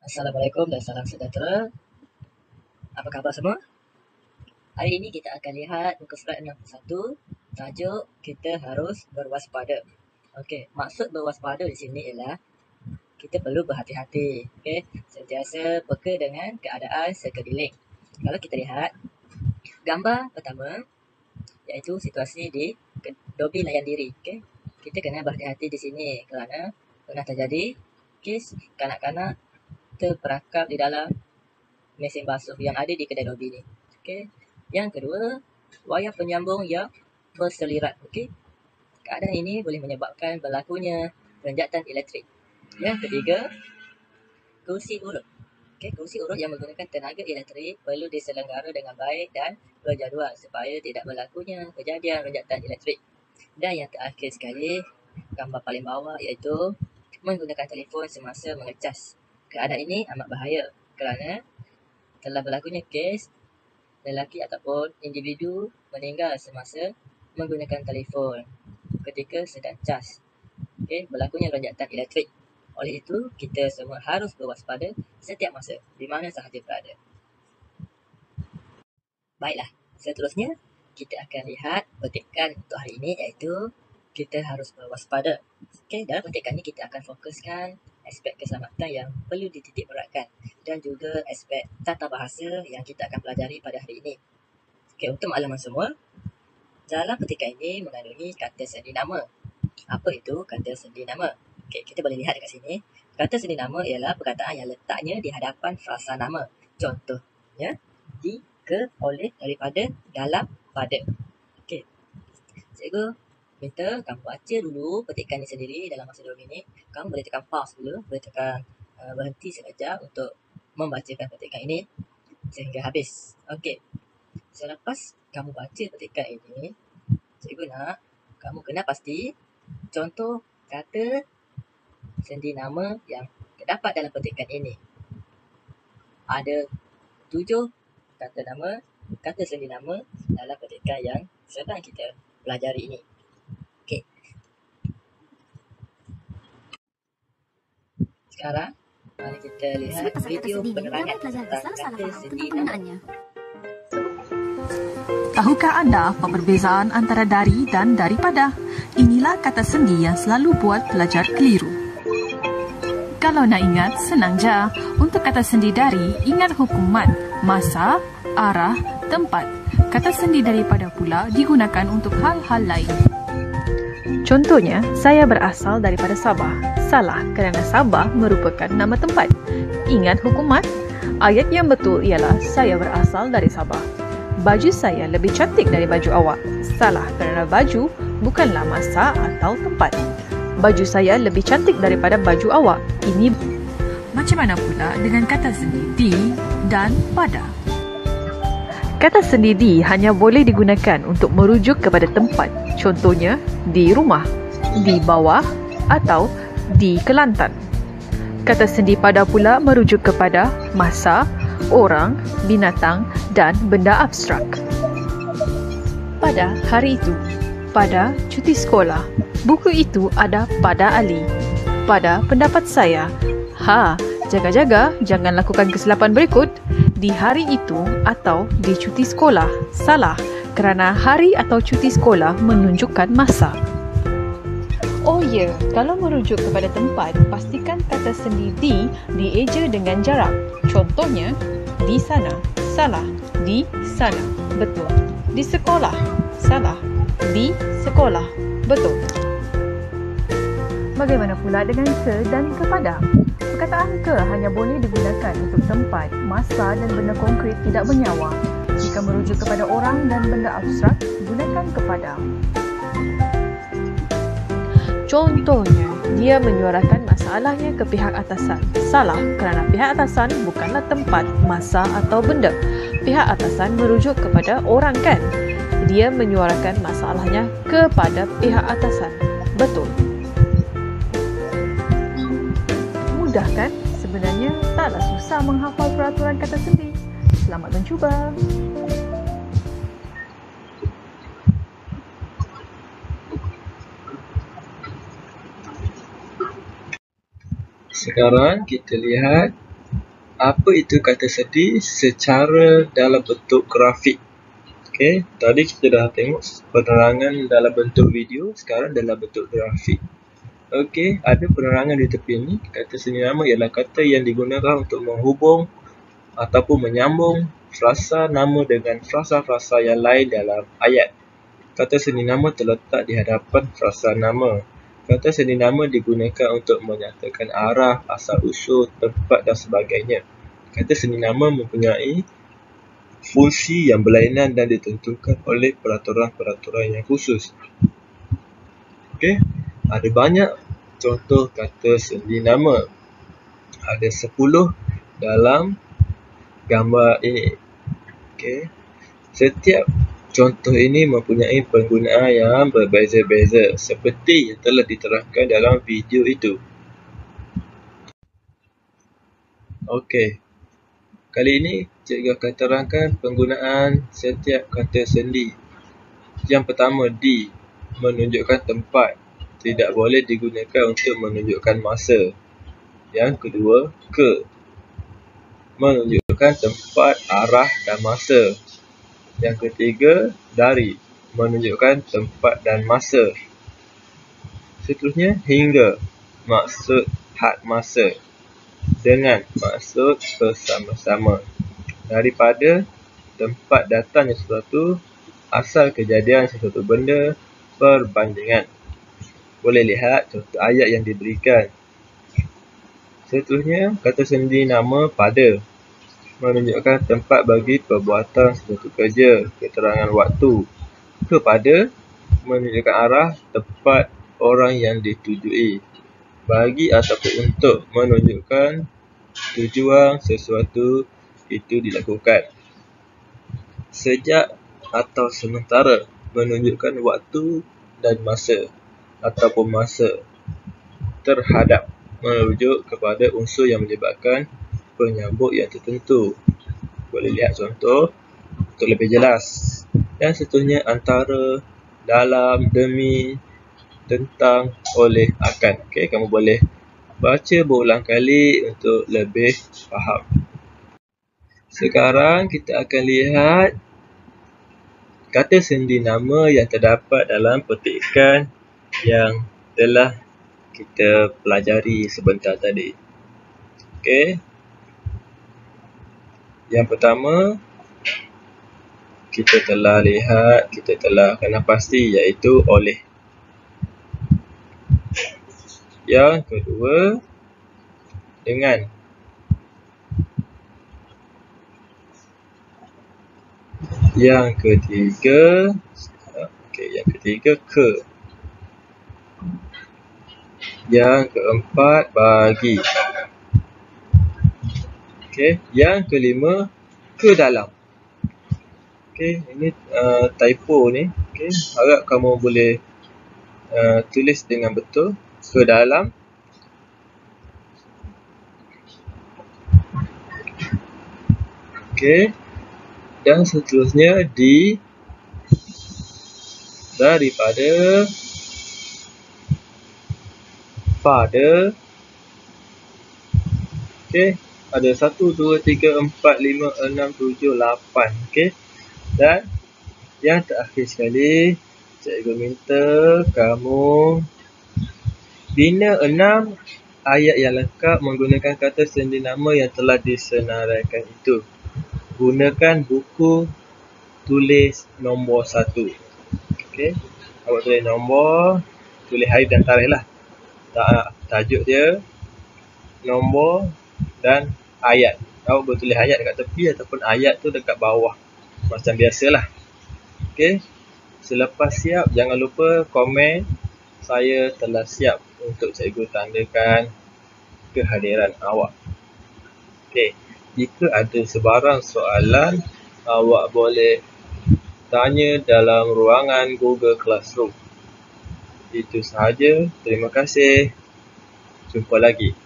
Assalamualaikum dan salam sejahtera. Apa khabar semua? Hari ini kita akan lihat muka surat 61. Tajuk kita harus berwaspada. Okey, maksud berwaspada di sini ialah kita perlu berhati-hati. Okey, sentiasa peka dengan keadaan sekeliling. Kalau kita lihat gambar pertama iaitu situasi di dobi layan diri. Okey, kita kena berhati-hati di sini kerana pernah terjadi kes kanak-kanak terperangkap di dalam mesin basuh yang ada di kedai dobi ni. Okey. Yang kedua, wayar penyambung yang berselirat. Okey. Keadaan ini boleh menyebabkan berlakunya renjatan elektrik. Yang ketiga, kerusi urut. Okey, kerusi urut yang menggunakan tenaga elektrik perlu diselenggara dengan baik dan berjadual supaya tidak berlakunya kejadian renjatan elektrik. Dan yang terakhir sekali, gambar paling bawah iaitu menggunakan telefon semasa mengecas. Keadaan ini amat bahaya kerana telah berlakunya kes lelaki ataupun individu meninggal semasa menggunakan telefon ketika sedang cas. Okay, berlakunya lonjakan elektrik. Oleh itu, kita semua harus berwaspada setiap masa di mana sahaja berada. Baiklah, seterusnya kita akan lihat petikan untuk hari ini iaitu kita harus berwaspada. Okay, dalam petikan ini kita akan fokuskan aspek keselamatan yang perlu dititik beratkan dan juga aspek tata bahasa yang kita akan pelajari pada hari ini. Okay, untuk makluman semua, dalam petikan ini mengandungi kata sendi nama. Apa itu kata sendi nama? Okay, kita boleh lihat dekat sini. Kata sendi nama ialah perkataan yang letaknya di hadapan frasa nama. Contohnya, di, ke, oleh, daripada, dalam, pada. Okay, cikgu minta kamu baca dulu petikan ini sendiri dalam masa 2 minit. Kamu boleh tekan pause dulu, boleh tekan berhenti sekejap untuk membacakan petikan ini sehingga habis. Okey. Selepas kamu baca petikan ini, cikgu nak kamu kena pasti contoh kata sendi nama yang terdapat dalam petikan ini. Ada 7 kata nama, kata sendi nama dalam petikan yang sedang kita pelajari ini. Okey. Sekarang mari kita lihat video penerangan tentang kata sendi nama. Tahukah anda apa perbezaan antara dari dan daripada? Inilah kata sendi yang selalu buat pelajar keliru. Kalau nak ingat, senang je. Untuk kata sendi dari, ingat hukuman, masa, arah, tempat. Kata sendi daripada pula digunakan untuk hal-hal lain. Contohnya, saya berasal daripada Sabah. Salah kerana Sabah merupakan nama tempat. Ingat hukuman? Ayat yang betul ialah saya berasal dari Sabah. Baju saya lebih cantik dari baju awak. Salah kerana baju bukanlah masa atau tempat. Baju saya lebih cantik daripada baju awak. Ini macam mana pula dengan kata sendi di dan pada? Kata sendi di hanya boleh digunakan untuk merujuk kepada tempat. Contohnya, di rumah, di bawah atau di Kelantan. Kata sendi pada pula merujuk kepada masa, orang, binatang dan benda abstrak. Pada hari itu, pada cuti sekolah, buku itu ada pada Ali. Pada pendapat saya, jaga-jaga jangan lakukan kesilapan berikut. Di hari itu atau di cuti sekolah. Salah kerana hari atau cuti sekolah menunjukkan masa. Oh ya, kalau merujuk kepada tempat, pastikan kata sendi di dieja dengan jarak. Contohnya, di sana. Salah. Di sana. Betul. Di sekolah. Salah. Di sekolah. Betul. Bagaimana pula dengan ke dan kepada? Perkataan ke hanya boleh digunakan untuk tempat, masa dan benda konkret tidak bernyawa. Jika merujuk kepada orang dan benda abstrak, gunakan kepada. Contohnya, dia menyuarakan masalahnya ke pihak atasan. Salah kerana pihak atasan bukanlah tempat, masa atau benda. Pihak atasan merujuk kepada orang kan? Dia menyuarakan masalahnya kepada pihak atasan. Betul. Mudah kan? Sebenarnya taklah susah menghafal peraturan kata sendi. Selamat mencuba. Sekarang kita lihat Apa itu kata sendi secara dalam bentuk grafik? Okey, tadi kita dah tengok penerangan dalam bentuk video, sekarang dalam bentuk grafik. Okey, ada penerangan di tepi ini. Kata sendi nama ialah kata yang digunakan untuk menghubung ataupun menyambung frasa nama dengan frasa-frasa yang lain dalam ayat. Kata sendi nama terletak di hadapan frasa nama. Kata sendi nama digunakan untuk menyatakan arah, asal-usul, tempat dan sebagainya. Kata sendi nama mempunyai fungsi yang berlainan dan ditentukan oleh peraturan-peraturan yang khusus. Okey, ada banyak contoh kata sendi nama. Ada 10 dalam gambar ini. Okey, setiap contoh ini mempunyai penggunaan yang berbeza-beza seperti yang telah diterangkan dalam video itu. Okey, kali ini cikgu akan terangkan penggunaan setiap kata sendi. Yang pertama, di, menunjukkan tempat, tidak boleh digunakan untuk menunjukkan masa. Yang kedua, ke, menunjukkan tempat, arah dan masa. Yang ketiga, dari, menunjukkan tempat dan masa. Seterusnya, hingga, maksud had masa. Dengan, maksud bersama-sama. Daripada, tempat datangnya sesuatu, asal kejadian sesuatu benda, perbandingan. Boleh lihat contoh ayat yang diberikan. Seterusnya, kata sendi nama pada, menunjukkan tempat bagi perbuatan sesuatu kerja, keterangan waktu. Kepada, menunjukkan arah, tempat, orang yang ditujui. Bagi ataupun untuk, menunjukkan tujuan sesuatu itu dilakukan. Sejak atau sementara, menunjukkan waktu dan masa ataupun masa. Terhadap, merujuk kepada unsur yang menyebabkan penyambut yang tertentu. Boleh lihat contoh untuk lebih jelas. Dan seterusnya, antara, dalam, demi, tentang, oleh, akan. Okey, kamu boleh baca berulang kali untuk lebih faham. Sekarang kita akan lihat kata sendi nama yang terdapat dalam petikan yang telah kita pelajari sebentar tadi. Okey. Yang pertama, kita telah lihat, kita telah kena pasti iaitu oleh. Yang kedua, dengan. Yang ketiga, ke. Yang keempat, bagi. Okey, yang kelima, ke dalam. Okey, ini typo ni. Okey, harap kamu boleh tulis dengan betul. Ke dalam. Okey. Dan seterusnya, di, daripada, pada. Okey, ada 1, 2, 3, 4, 5, 6, 7, 8. Okey. Dan yang terakhir sekali, cikgu minta kamu bina 6 ayat yang lengkap menggunakan kata sendi nama yang telah disenaraikan itu. Gunakan buku tulis nombor 1. Okey, awak tulis nombor, tulis hari dan tarikh lah. Tajuk dia, nombor dan ayat. Awak boleh tulis ayat dekat tepi ataupun ayat tu dekat bawah. Macam biasalah. Okey. Selepas siap, jangan lupa komen saya telah siap untuk cikgu tandakan kehadiran awak. Okey. Jika ada sebarang soalan, awak boleh tanya dalam ruangan Google Classroom. Itu sahaja. Terima kasih. Jumpa lagi.